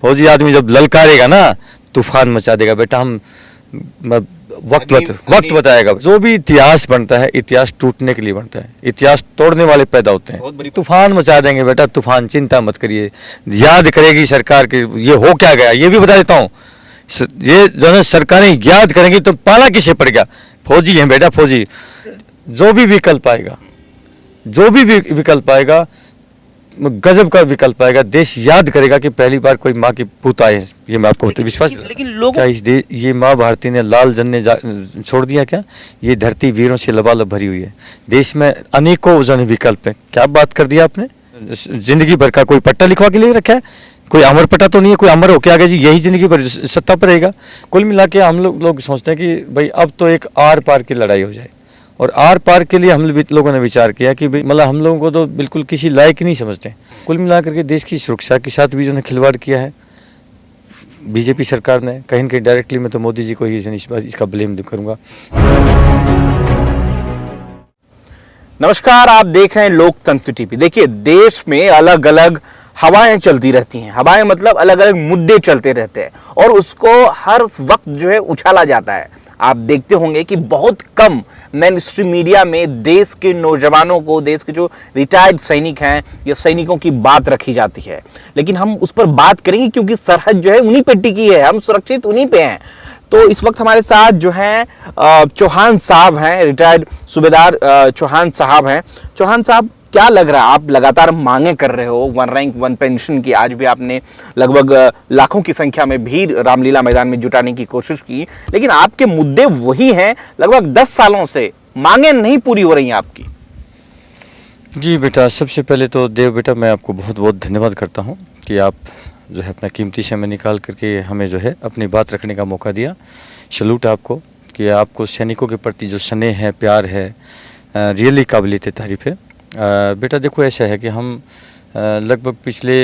फौजी आदमी जब ललकारेगा ना तूफान मचा देगा बेटा। हम वक्त बताएगा। जो भी इतिहास बनता है इतिहास टूटने के लिए बनता है, इतिहास तोड़ने वाले पैदा होते हैं। तूफान मचा देंगे बेटा, तूफान, चिंता मत करिए। याद करेगी सरकार के ये हो क्या गया, ये भी बता देता हूँ। ये जो है सरकारें याद करेंगी तो पाला किसे पड़ गया, फौजी हैं बेटा, फौजी। जो भी विकल्प आएगा, जो भी विकल्प आएगा, गजब का विकल्प आएगा। देश याद करेगा कि पहली बार कोई माँ की पूत आए। ये मैं आपको विश्वास, लेकिन लोग क्या इस ये माँ भारती ने लाल जन्ने छोड़ दिया क्या? ये धरती वीरों से लबालब भरी हुई है। देश में अनेकों जन विकल्प है। क्या बात कर दिया आपने? जिंदगी भर का कोई पट्टा लिखवा के लिए रखा है? कोई अमर पट्टा तो नहीं है, कोई अमर होके आ गया जी यही जिंदगी भर सत्ता पर रहेगा। कुल मिला के हम लोग सोचते हैं कि भाई अब तो एक आर पार की लड़ाई हो जाए, और आर पार के लिए हम लोगों ने विचार किया कि मतलब हम लोगों को तो बिल्कुल किसी लायक ही नहीं समझते। कुल मिलाकर के देश की सुरक्षा के साथ भी जो ने खिलवाड़ किया है बीजेपी सरकार ने, कहीं न कहीं डायरेक्टली मैं तो मोदी जी को ही इसका ब्लेम करूंगा। नमस्कार, आप देख रहे हैं लोकतंत्र टीवी। देखिए, देश में अलग अलग हवाएं चलती रहती हैं। हवाएं मतलब अलग अलग मुद्दे चलते रहते हैं और उसको हर वक्त जो है उछाला जाता है। आप देखते होंगे कि बहुत कम मेन स्ट्रीम मीडिया में देश के नौजवानों को, देश के जो रिटायर्ड सैनिक हैं या सैनिकों की बात रखी जाती है। लेकिन हम उस पर बात करेंगे क्योंकि सरहद जो है उन्हीं पे टिकी है, हम सुरक्षित उन्हीं पे हैं। तो इस वक्त हमारे साथ जो हैं चौहान साहब हैं, रिटायर्ड सूबेदार चौहान साहब हैं। चौहान साहब, क्या लग रहा है, आप लगातार मांगे कर रहे हो वन रैंक वन पेंशन की। आज भी आपने लगभग लाखों की संख्या में भीड़ रामलीला मैदान में जुटाने की कोशिश की, लेकिन आपके मुद्दे वही हैं। लगभग 10 सालों से मांगे नहीं पूरी हो रही हैं आपकी। जी बेटा, सबसे पहले तो देव बेटा मैं आपको बहुत बहुत धन्यवाद करता हूँ कि आप जो है अपना कीमती समय निकाल करके हमें जो है अपनी बात रखने का मौका दिया। सैल्यूट आपको कि आपको सैनिकों के प्रति जो स्नेह है, प्यार है, रियली काबिलियत तारीफ है। बेटा देखो, ऐसा है कि हम लगभग पिछले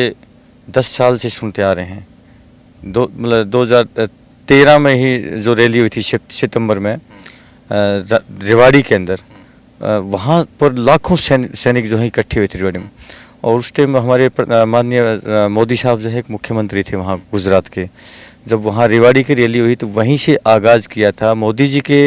10 साल से सुनते आ रहे हैं। मतलब 2013 में ही जो रैली हुई थी सितंबर में रेवाड़ी के अंदर, वहाँ पर लाखों सैनिक जो है इकट्ठे हुए थे रेवाड़ी में। और उस टाइम हमारे माननीय मोदी साहब जो है एक मुख्यमंत्री थे वहाँ गुजरात के। जब वहाँ रेवाड़ी की रैली हुई तो वहीं से आगाज़ किया था मोदी जी के,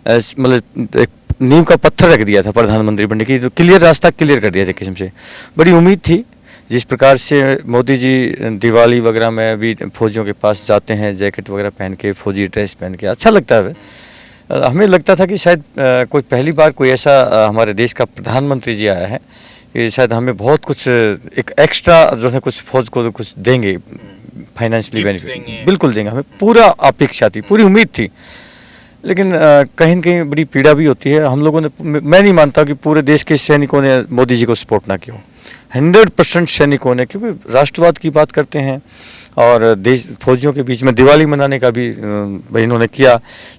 मतलब एक नींव का पत्थर रख दिया था प्रधानमंत्री बनने की। तो क्लियर रास्ता क्लियर कर दिया था किस्म से। बड़ी उम्मीद थी जिस प्रकार से मोदी जी दिवाली वगैरह में भी फौजियों के पास जाते हैं, जैकेट वगैरह पहन के, फौजी ड्रेस पहन के, अच्छा लगता है। हमें लगता था कि शायद कोई पहली बार कोई ऐसा हमारे देश का प्रधानमंत्री जी आया है कि शायद हमें बहुत कुछ एक एक्स्ट्रा जो है कुछ फौज को कुछ देंगे, फाइनेंशियली बेनिफिट बिल्कुल देंगे। हमें पूरा अपेक्षा थी, पूरी उम्मीद थी। लेकिन कहीं न कहीं बड़ी पीड़ा भी होती है। हम लोगों ने, मैं नहीं मानता कि पूरे देश के सैनिकों ने मोदी जी को सपोर्ट ना किया। 100% सैनिकों ने, क्योंकि राष्ट्रवाद की बात करते हैं और देश फौजियों के बीच में दिवाली मनाने का भी इन्होंने किया।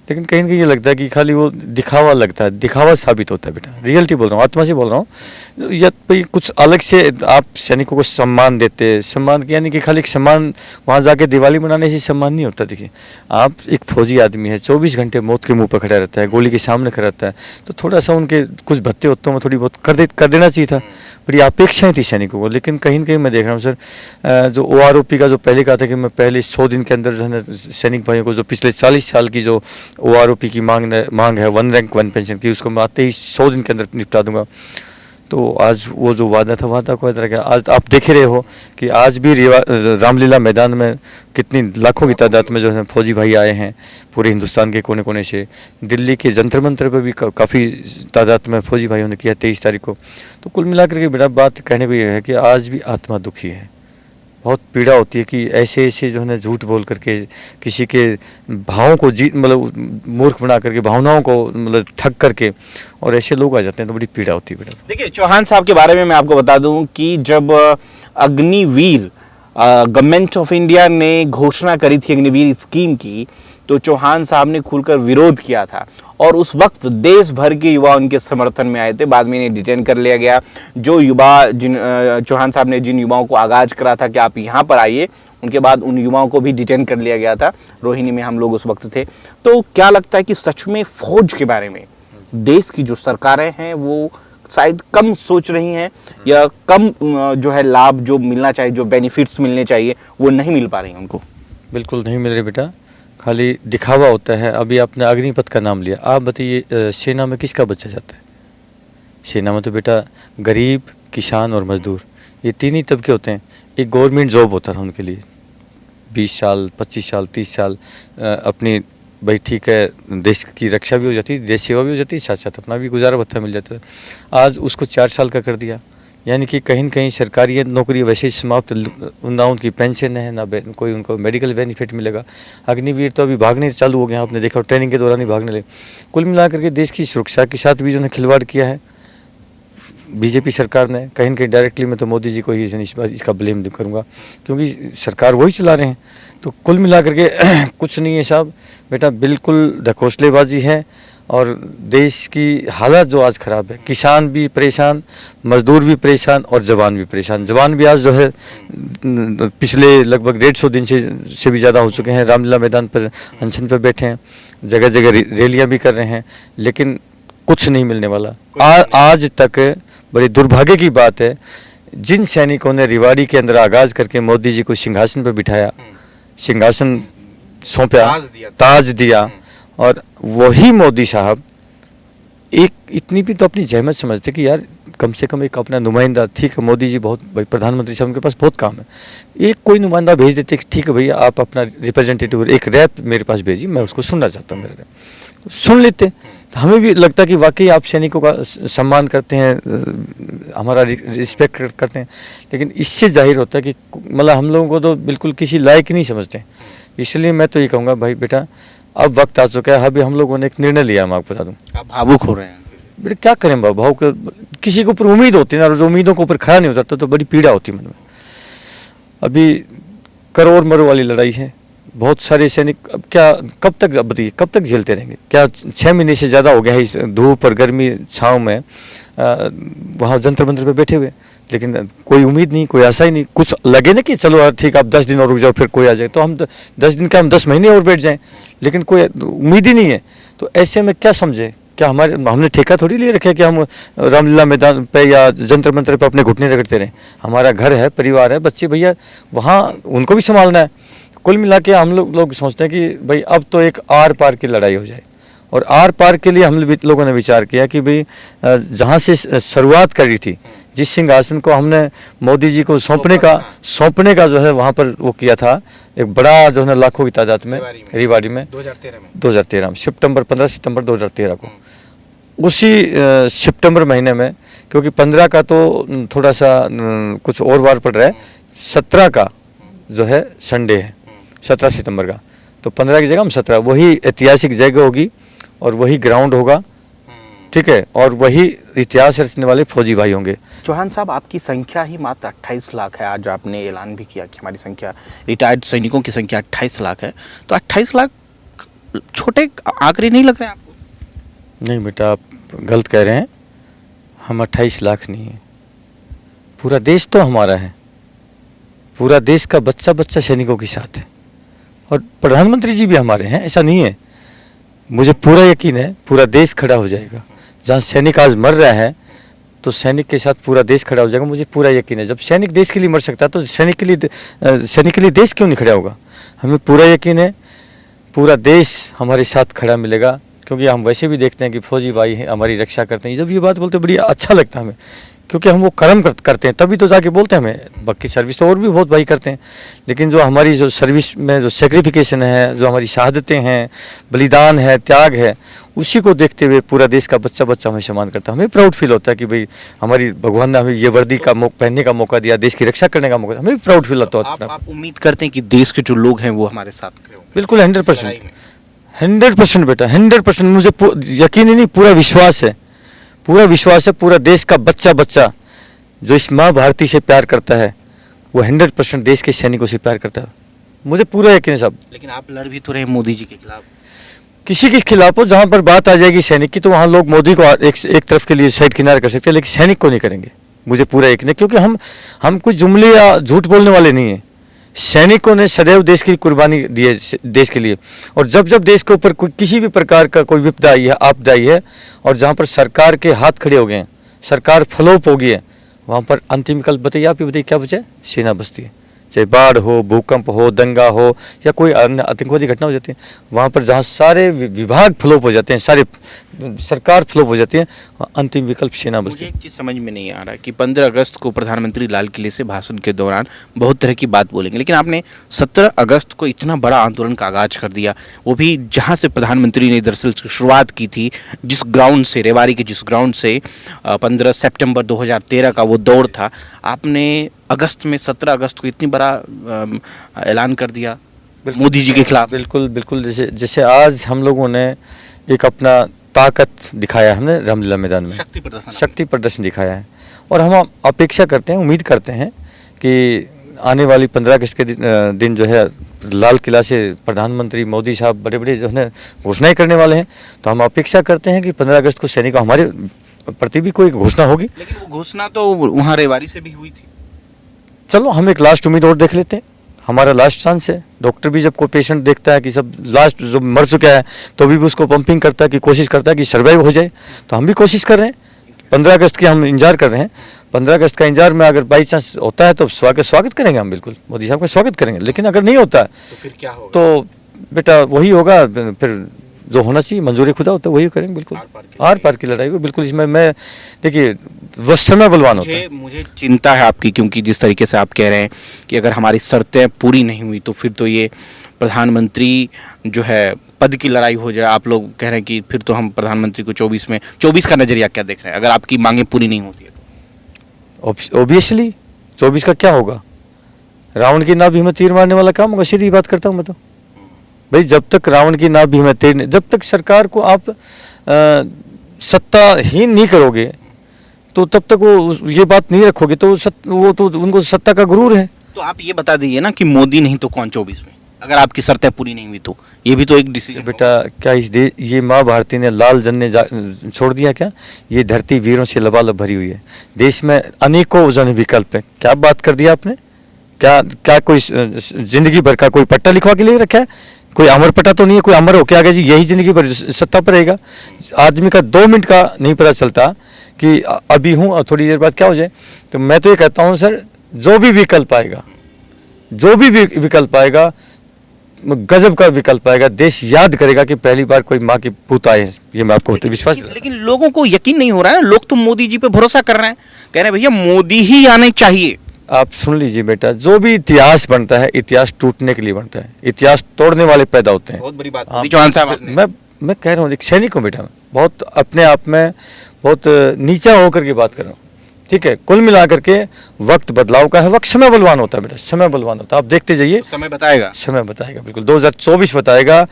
लेकिन कहीं न कहीं ये लगता है कि खाली वो दिखावा लगता है, दिखावा साबित होता है बेटा। रियलिटी बोल रहा हूँ, आत्मा से बोल रहा हूँ। या भाई कुछ अलग से आप सैनिकों को सम्मान देते, सम्मान यानी कि खाली सम्मान वहाँ जाके दिवाली मनाने से सम्मान नहीं होता। देखिए, आप एक फौजी आदमी है, 24 घंटे मौत के मुँह पर खड़ा रहता है, गोली के सामने खड़ा रहता है, तो थोड़ा सा उनके कुछ भत्ते वत्तों में थोड़ी बहुत कर देना चाहिए था। बड़ी अपेक्षाएं थी सैनिकों को। लेकिन कहीं न कहीं मैं देख रहा हूँ सर, जो OROP का जो पहले कहा था कि मैं पहले 100 दिन के अंदर जो है सैनिक भाइयों को, जो पिछले 40 साल की जो OROP की मांग है वन रैंक वन पेंशन की, उसको मैं आते ही 100 दिन के अंदर निपटा दूंगा। तो आज वो जो वादा था, वादा को तरह का आज आप देख रहे हो कि आज भी रामलीला मैदान में कितनी लाखों की तादाद में जो है फौजी भाई आए हैं पूरे हिंदुस्तान के कोने कोने से। दिल्ली के जंतर मंतर पर भी काफ़ी तादाद में फौजी भाइयों ने किया 23 तारीख को। तो कुल मिलाकर के बेटा बात कहने को ये है कि आज भी आत्मा दुखी है, बहुत पीड़ा होती है कि ऐसे जो है ना झूठ बोल करके किसी के भावों को मतलब मूर्ख बना करके, भावनाओं को मतलब ठग करके, और ऐसे लोग आ जाते हैं तो बड़ी पीड़ा होती है बेटा। देखिए, चौहान साहब के बारे में मैं आपको बता दूं कि जब अग्निवीर गवर्नमेंट ऑफ इंडिया ने घोषणा करी थी अग्निवीर स्कीम की, तो चौहान साहब ने खुलकर विरोध किया था और उस वक्त देश भर के युवा उनके समर्थन में आए थे। बाद में इन्हें डिटेन कर लिया गया। जो युवा चौहान साहब ने जिन युवाओं को आगाज करा था कि आप यहाँ पर आइए, उनके बाद उन युवाओं को भी डिटेन कर लिया गया था। रोहिणी में हम लोग उस वक्त थे। तो क्या लगता है कि सच में फौज के बारे में देश की जो सरकारें हैं वो शायद कम सोच रही हैं या कम जो है लाभ जो मिलना चाहिए, जो बेनिफिट्स मिलने चाहिए वो नहीं मिल पा रही हैं उनको? बिल्कुल नहीं मिल रहे बेटा, खाली दिखावा होता है। अभी आपने अग्निपथ का नाम लिया, आप बताइए सेना में किसका बच्चा जाता है? सेना में तो बेटा गरीब, किसान और मजदूर, ये तीन ही तबके होते हैं। एक गवर्नमेंट जॉब होता था उनके लिए, 20 साल 25 साल 30 साल अपनी भाई ठीक है, देश की रक्षा भी हो जाती, देश सेवा भी हो जाती, साथ साथ अपना भी गुजारा भत्ता मिल जाता है। आज उसको 4 साल का कर दिया, यानी कि कहीं न कहीं सरकारी नौकरी वैसे ही समाप्त, ना उनकी पेंशन है, ना कोई उनको मेडिकल बेनिफिट मिलेगा। अग्निवीर तो अभी भागने चालू हो गए, आपने देखा ट्रेनिंग के दौरान ही भागने लगे। कुल मिलाकर के देश की सुरक्षा के साथ भी जो है खिलवाड़ किया है बीजेपी सरकार ने, कहीं न कहीं डायरेक्टली मैं तो मोदी जी को ही इसका ब्लेम करूँगा, क्योंकि सरकार वही चला रहे हैं। तो कुल मिलाकर के कुछ नहीं है साहब बेटा, बिल्कुल ढकोसलेबाजी है और देश की हालत जो आज ख़राब है। किसान भी परेशान, मजदूर भी परेशान और जवान भी परेशान। जवान भी आज जो है पिछले लगभग 150 दिन से भी ज़्यादा हो चुके हैं, रामलीला मैदान पर अनशन पर बैठे हैं, जगह जगह रैलियाँ भी कर रहे हैं, लेकिन कुछ नहीं मिलने वाला। आज तक बड़ी दुर्भाग्य की बात है, जिन सैनिकों ने रेवाड़ी के अंदर आगाज करके मोदी जी को सिंहासन पर बिठाया, सिंहासन सौंपा, ताज दिया, और वही मोदी साहब एक इतनी भी तो अपनी जहमत समझते कि यार कम से कम एक अपना नुमाइंदा, ठीक है मोदी जी बहुत भाई प्रधानमंत्री साहब उनके पास बहुत काम है, एक कोई नुमाइंदा भेज देते कि ठीक है भैया आप अपना रिप्रेजेंटेटिव एक रैप मेरे पास भेजिए, मैं उसको सुनना चाहता हूँ, मेरे रैप सुन लेते। तो हमें भी लगता कि वाकई आप सैनिकों का सम्मान करते हैं, हमारा रिस्पेक्ट करते हैं, लेकिन इससे जाहिर होता है कि मतलब हम लोगों को तो बिल्कुल किसी लायक नहीं समझते। इसलिए मैं तो ये कहूँगा भाई बेटा अब वक्त आ चुका है, अभी हम लोगों ने एक निर्णय लिया, मैं आपको बता दूं। आप भावुक हो रहे हैं बेटा, क्या करें बाबू, भाव किसी के ऊपर उम्मीद होती है ना, और जो उम्मीदों के ऊपर खड़ा नहीं होता तो बड़ी पीड़ा होती है मन में। अभी करोड़ मरो वाली लड़ाई है, बहुत सारे सैनिक अब क्या कब तक बताइए कब तक झेलते रहेंगे? क्या 6 महीने से ज़्यादा हो गया है इस धूप और गर्मी छाँव में वहाँ जंतर मंतर पे बैठे हुए, लेकिन कोई उम्मीद नहीं, कोई आशा ही नहीं। कुछ लगे ना कि चलो यार ठीक आप 10 दिन और रुक जाओ फिर कोई आ जाए, तो हम 10 दिन का हम 10 महीने और बैठ जाएं, लेकिन कोई उम्मीद ही नहीं है। तो ऐसे में क्या समझे, क्या हमने ठेका थोड़ी ले रखा है कि हम रामलीला मैदान पे या जंतर मंतर पे अपने घुटने रगड़ते रहें? हमारा घर है, परिवार है, बच्चे भैया वहाँ उनको भी संभालना है। कुल मिला के हम लोग सोचते हैं कि भाई अब तो एक आर पार की लड़ाई हो जाए, और आर पार के लिए हम लोगों ने विचार किया कि भाई जहाँ से शुरुआत करी थी, जिस सिंहासन को हमने मोदी जी को सौंपने का जो है वहाँ पर वो किया था, एक बड़ा जो है लाखों की तादाद में रेवाड़ी में 2013 में सितंबर 15 सितंबर 2013 को, उसी सितंबर महीने में, क्योंकि 15 का तो थोड़ा सा कुछ और बार पड़ रहा है, 17 का जो है संडे है, 17 सितंबर का, तो 15 की जगह हम 17, वही ऐतिहासिक जगह होगी और वही ग्राउंड होगा, ठीक है, और वही इतिहास रचने वाले फौजी भाई होंगे। चौहान साहब, आपकी संख्या ही मात्र 28 लाख है। आज आपने ऐलान भी किया कि हमारी संख्या, रिटायर्ड सैनिकों की संख्या 28 लाख है, तो 28 लाख छोटे आंकड़े नहीं लग रहे हैं आपको? नहीं बेटा, आप गलत कह रहे हैं, हम 28 लाख नहीं है, पूरा देश तो हमारा है, पूरा देश का बच्चा बच्चा सैनिकों के साथ है, और प्रधानमंत्री जी भी हमारे हैं, ऐसा नहीं है। मुझे पूरा यकीन है पूरा देश खड़ा हो जाएगा। जहाँ सैनिक आज मर रहा है तो सैनिक के साथ पूरा देश खड़ा हो जाएगा, मुझे पूरा यकीन है। जब सैनिक देश के लिए मर सकता है तो सैनिक के लिए देश क्यों नहीं खड़ा होगा? हमें पूरा यकीन है पूरा देश हमारे साथ खड़ा मिलेगा, क्योंकि हम वैसे भी देखते हैं कि फौजी भाई हैं, हमारी रक्षा करते हैं। जब ये बात बोलते बड़ी अच्छा लगता है हमें, क्योंकि हम वो कर्म करते हैं, तभी तो जाके बोलते हैं हमें। बाकी सर्विस तो और भी बहुत भाई करते हैं, लेकिन जो हमारी जो सर्विस में जो सेक्रिफिकेशन है, जो हमारी शहादतें हैं, बलिदान है, त्याग है, उसी को देखते हुए पूरा देश का बच्चा बच्चा हमें सम्मान करता है। हमें प्राउड फील होता है कि भाई हमारी भगवान ने हमें ये वर्दी का पहनने का मौका दिया, देश की रक्षा करने का मौका, हमें भी प्राउड फील होता है। आप उम्मीद करते हैं कि देश के जो लोग हैं वो हमारे साथ खड़े होंगे? बिल्कुल 100% बेटा, 100% मुझे यकीन ही नहीं, पूरा विश्वास है, पूरा देश का बच्चा बच्चा जो इस माँ भारती से प्यार करता है वो 100% देश के सैनिकों से प्यार करता है, मुझे पूरा यकीन है साहब। लेकिन आप लड़ भी तो रहे मोदी जी के खिलाफ। किसी के खिलाफ हो, जहाँ पर बात आ जाएगी सैनिक की तो वहाँ लोग मोदी को एक तरफ के लिए साइड किनारे कर सकते हैं, लेकिन सैनिक को नहीं करेंगे, मुझे पूरा यकीन है। क्योंकि हम कुछ जुमले या झूठ बोलने वाले नहीं हैं। सैनिकों ने सदैव देश की कुर्बानी दी है देश के लिए, और जब जब देश के ऊपर किसी भी प्रकार का कोई विपदा आई है, आपदा आई है, और जहाँ पर सरकार के हाथ खड़े हो गए हैं, सरकार फ्लॉप हो गई है, वहाँ पर अंतिम विकल्प बताइए, आप ही बताइए क्या बचे? सेना बचती है। चाहे बाढ़ हो, भूकंप हो, दंगा हो या कोई अन्य आतंकवादी घटना हो जाती है, वहाँ पर जहाँ सारे विभाग फ्लॉप हो जाते हैं, सारे सरकार फ्लॉप हो जाती है, अंतिम विकल्प सेना बचती मुझे है। एक चीज़ समझ में नहीं आ रहा कि 15 अगस्त को प्रधानमंत्री लाल किले से भाषण के दौरान बहुत तरह की बात बोलेंगे, लेकिन आपने 17 अगस्त को इतना बड़ा आंदोलन का आगाज कर दिया, वो भी जहां से प्रधानमंत्री ने दरअसल शुरुआत की थी, जिस ग्राउंड से, रेवाड़ी के जिस ग्राउंड से 15 सितंबर 2013 का वो दौड़ था, आपने अगस्त में 17 अगस्त को इतनी बड़ा ऐलान कर दिया मोदी जी के खिलाफ। बिल्कुल बिल्कुल, जैसे जैसे आज हम लोगों ने एक अपना ताकत दिखाया, हमने रामलीला मैदान में शक्ति प्रदर्शन दिखाया है, और हम अपेक्षा करते हैं, उम्मीद करते हैं कि आने वाली 15 अगस्त के दिन जो है लाल किला से प्रधानमंत्री मोदी साहब बड़े बड़े जो है घोषणाएं करने वाले हैं, तो हम अपेक्षा करते हैं कि 15 अगस्त को सैनिकों हमारे प्रति भी कोई घोषणा होगी। लेकिन वो घोषणा तो वहाँ रेवाड़ी से भी हुई थी। चलो हम एक लास्ट उम्मीद और देख लेते हैं, हमारा लास्ट चांस है। डॉक्टर भी जब कोई पेशेंट देखता है कि सब लास्ट जो मर चुका है, तो भी उसको पंपिंग करता है, कि कोशिश करता है कि सर्वाइव हो जाए, तो हम भी कोशिश कर रहे हैं। 15 अगस्त की हम इंतजार कर रहे हैं। 15 अगस्त का इंतजार में अगर बाई चांस होता है तो स्वागत करेंगे हम, बिल्कुल मोदी साहब का स्वागत करेंगे। लेकिन अगर नहीं होता तो फिर क्या होगा? तो बेटा वही होगा, फिर जो होना चाहिए मंजूरी खुदा होता है वही करेंगे, बिल्कुल आर पार की लड़ाई हो, बिल्कुल। इसमें मैं देखिए वो समय बलवान होता है। मुझे चिंता है आपकी, क्योंकि जिस तरीके से आप कह रहे हैं कि अगर हमारी शर्तें पूरी नहीं हुई तो फिर तो ये प्रधानमंत्री जो है पद की लड़ाई हो जाए। आप लोग कह रहे हैं कि फिर तो हम प्रधानमंत्री को 24 का नजरिया क्या देख रहे हैं अगर आपकी मांगे पूरी नहीं होती है तो? ऑब्वियसली 24 का क्या होगा? रावण की नाभि में तीर मारने वाला काम होगा, सीधी बात करता हूँ मैं तो। भाई जब तक रावण की नाभि में तीर, जब तक सरकार को आप सत्ताहीन नहीं करोगे, तो तब तक वो ये बात नहीं रखोगे, तो वो तो उनको सत्ता का गुरूर है। तो आप ये बता दीजिए ना कि मोदी नहीं तो कौन 24 में, अगर आपकी शर्तें पूरी नहीं हुई तो ये भी तो एक डिसीजन। बेटा क्या ये माँ भारती ने लाल जन छोड़ दिया क्या? ये धरती वीरों से लबालब भरी हुई है। देश में अनेकों जन विकल्प है। क्या बात कर दिया आपने? क्या कोई जिंदगी भर का कोई पट्टा लिखवा के लिए रखा है? कोई अमर पट्टा तो नहीं है, कोई अमर हो क्या गया जी यही जिंदगी भर सत्ता पर रहेगा? आदमी का 2 मिनट का नहीं पता चलता कि अभी हूँ और थोड़ी देर बाद क्या हो जाए। तो मैं तो ये कहता हूँ सर, जो भी विकल्प आएगा गजब का विकल्प आएगा। देश याद करेगा कि पहली बार कोई माँ की पूत आए, ये मैं आपको विश्वास। लेकिन लोगों को यकीन नहीं हो रहा है ना, लोग तो मोदी जी पे भरोसा कर रहे हैं, कह रहे हैं भैया मोदी ही आने चाहिए। आप सुन लीजिए बेटा, जो भी इतिहास बनता है, इतिहास टूटने के लिए बनता है, इतिहास तोड़ने वाले पैदा होते हैं। बहुत बड़ी बात चौहान साहब। मैं कह रहा हूँ एक सैनिक हूँ बेटा, मैं बहुत अपने आप में बहुत नीचा होकर के बात कर रहा हूँ, ठीक है। कुल मिलाकर के वक्त बदलाव का है, वक्त समय बलवान होता है बेटा, समय बलवान होता है। आप देखते जाइए, समय बताएगा बिल्कुल 2024 बताएगा।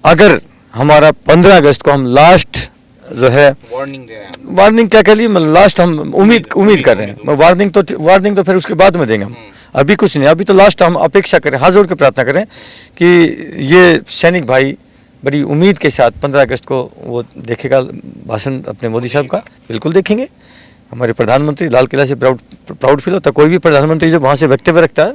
अगर हमारा 15 अगस्त को हम लास्ट जो है वार्निंग दे रहे हैं, वार्निंग क्या कह ली, लास्ट हम उम्मीद कर रहे हैं। वार्निंग तो फिर उसके बाद में देंगे हम, अभी कुछ नहीं। अभी तो लास्ट हम अपेक्षा करें, हाथ जोड़ के प्रार्थना करें कि ये सैनिक भाई बड़ी उम्मीद के साथ 15 अगस्त को वो देखेगा भाषण अपने मोदी साहब का, बिल्कुल देखेंगे। हमारे प्रधानमंत्री लाल किला से प्राउड फील होता है। कोई भी प्रधानमंत्री जब वहाँ से वक्तव्य रखता है,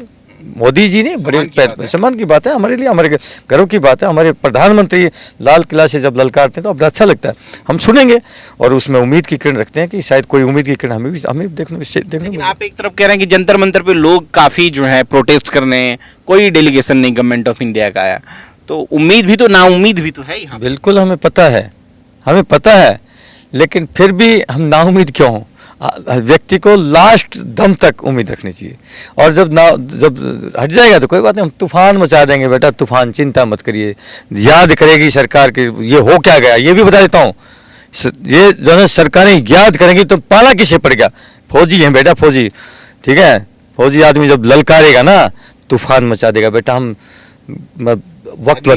मोदी जी ने बड़े सम्मान की बात है हमारे लिए, हमारे गर्व की बात है। हमारे प्रधानमंत्री लाल किला से जब ललकारते हैं तो बड़ा अच्छा लगता है, हम सुनेंगे और उसमें उम्मीद की किरण रखते हैं कि शायद कोई उम्मीद की किरण हमें देखने। आप एक तरफ कह रहे हैं कि जंतर मंतर पे लोग काफी जो है प्रोटेस्ट करने, कोई डेलीगेशन नहीं गवर्नमेंट ऑफ इंडिया का आया, तो उम्मीद भी तो नाउम्मीद भी तो है यहाँ। बिल्कुल हमें पता है, लेकिन फिर भी हम नाउम्मीद क्यों हों? व्यक्ति को लास्ट दम तक उम्मीद रखनी चाहिए, और जब हट जाएगा तो कोई बात नहीं, हम तूफान मचा देंगे बेटा, तूफान, चिंता मत करिए। याद करेगी सरकार की ये हो क्या गया, ये भी बता देता हूँ। ये जो है सरकारें याद करेंगी तो पाला किसे पड़ गया? फौजी हैं बेटा, फौजी, ठीक है। फौजी आदमी जब ललकारेगा ना, तूफान मचा देगा बेटा। हम वक्त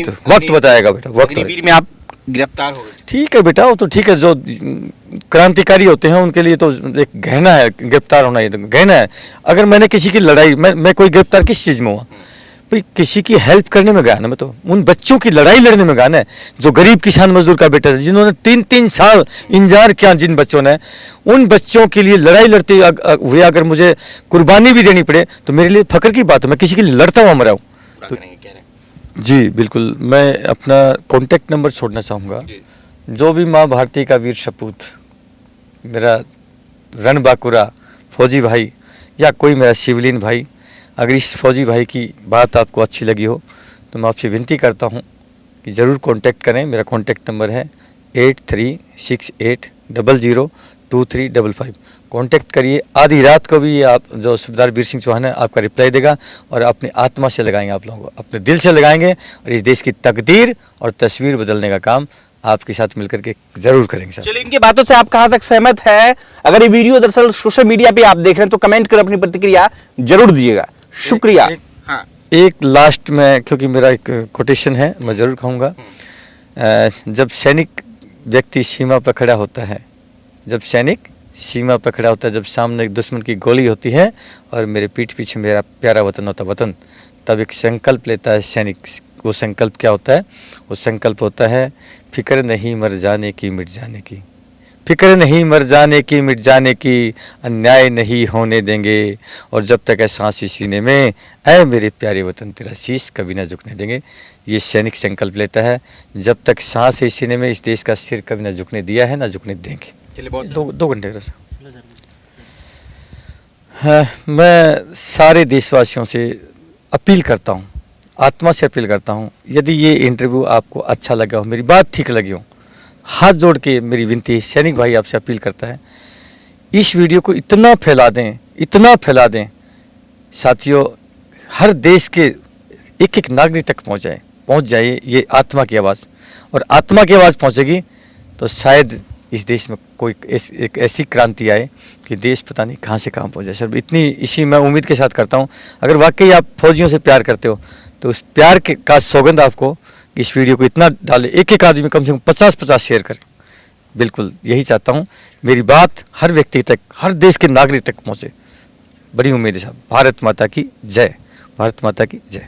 बताएगा बेटा, वक्त में आप गिरफ्तार हो गए, ठीक है बेटा, वो तो ठीक है। जो क्रांतिकारी होते हैं उनके लिए तो एक गहना है, गिरफ्तार होना ये तो गहना है। अगर मैंने किसी की लड़ाई, मैं कोई गिरफ्तार किस चीज़ में हुआ? भाई किसी की हेल्प करने में गया ना, मैं तो उन बच्चों की लड़ाई लड़ने में गया ना, जो गरीब किसान मजदूर का बेटा था, जिन्होंने 3-3 साल इंतजार किया, जिन बच्चों ने, उन बच्चों के लिए लड़ाई लड़ते हुए अगर मुझे कुर्बानी भी देनी पड़े तो मेरे लिए फख्र की बात है। मैं किसी के लिए लड़ता हुआ मरा हूँ तो, जी बिल्कुल। मैं अपना कॉन्टैक्ट नंबर छोड़ना चाहूँगा। जो भी माँ भारती का वीर सपूत, मेरा रणबांकुरा फौजी भाई या कोई मेरा सिविलियन भाई, अगर इस फौजी भाई की बात आपको अच्छी लगी हो तो मैं आपसे विनती करता हूँ कि ज़रूर कांटेक्ट करें। मेरा कांटेक्ट नंबर है 8368002355। कांटेक्ट करिए। आधी रात को भी आप जो सूबेदार वीर सिंह चौहान है आपका रिप्लाई देगा और अपनी आत्मा से लगाएंगे, आप लोगों को अपने दिल से लगाएंगे और इस देश की तकदीर और तस्वीर बदलने का काम आपके साथ मिलकर के जरूर करेंगे सर। चलिए, इनकी बातों से आप कहां तक सहमत है? अगर ये वीडियो दरअसल सोशल मीडिया पे आप देख रहे हैं तो कमेंट कर अपनी प्रतिक्रिया जरूर दीजिएगा। शुक्रिया। हाँ, एक लास्ट में, क्योंकि मेरा एक कोटेशन है, मैं ज़रूर कहूँगा। जब सैनिक व्यक्ति सीमा पर खड़ा होता है, जब सैनिक सीमा पर खड़ा होता है, जब सामने एक दुश्मन की गोली होती है और मेरे पीठ पीछे मेरा प्यारा वतन होता वतन, तब एक संकल्प लेता है सैनिक। वो संकल्प क्या होता है? वो संकल्प होता है फिक्र नहीं मर जाने की मिट जाने की, फिक्र नहीं मर जाने की मिट जाने की, अन्याय नहीं होने देंगे, और जब तक है सांस इस सीने में, ऐ मेरे प्यारे वतन तेरा शीश कभी ना झुकने देंगे। ये सैनिक संकल्प लेता है, जब तक सांस है इस सीने में, इस देश का सिर कभी ना झुकने दिया है, ना झुकने देंगे। चलिए, बहुत दो घंटे का हाँ, मैं सारे देशवासियों से अपील करता हूँ, आत्मा से अपील करता हूँ, यदि ये इंटरव्यू आपको अच्छा लगा हो, मेरी बात ठीक लगी हो, हाथ जोड़ के मेरी विनती है, सैनिक भाई आपसे अपील करता है, इस वीडियो को इतना फैला दें, इतना फैला दें साथियों, हर देश के एक एक नागरिक तक पहुंच जाए ये आत्मा की आवाज़, और आत्मा की आवाज़ पहुंचेगी तो शायद इस देश में कोई एक ऐसी क्रांति आए कि देश पता नहीं कहाँ से कहाँ पहुँच जाए सर। इतनी इसी मैं उम्मीद के साथ करता हूँ। अगर वाकई आप फौजियों से प्यार करते हो तो उस प्यार के का सौगंध आपको इस वीडियो को इतना डाले, एक एक आदमी कम से कम 50-50 शेयर करें। बिल्कुल यही चाहता हूँ, मेरी बात हर व्यक्ति तक, हर देश के नागरिक तक पहुँचे। बड़ी उम्मीद है साहब। भारत माता की जय, भारत माता की जय।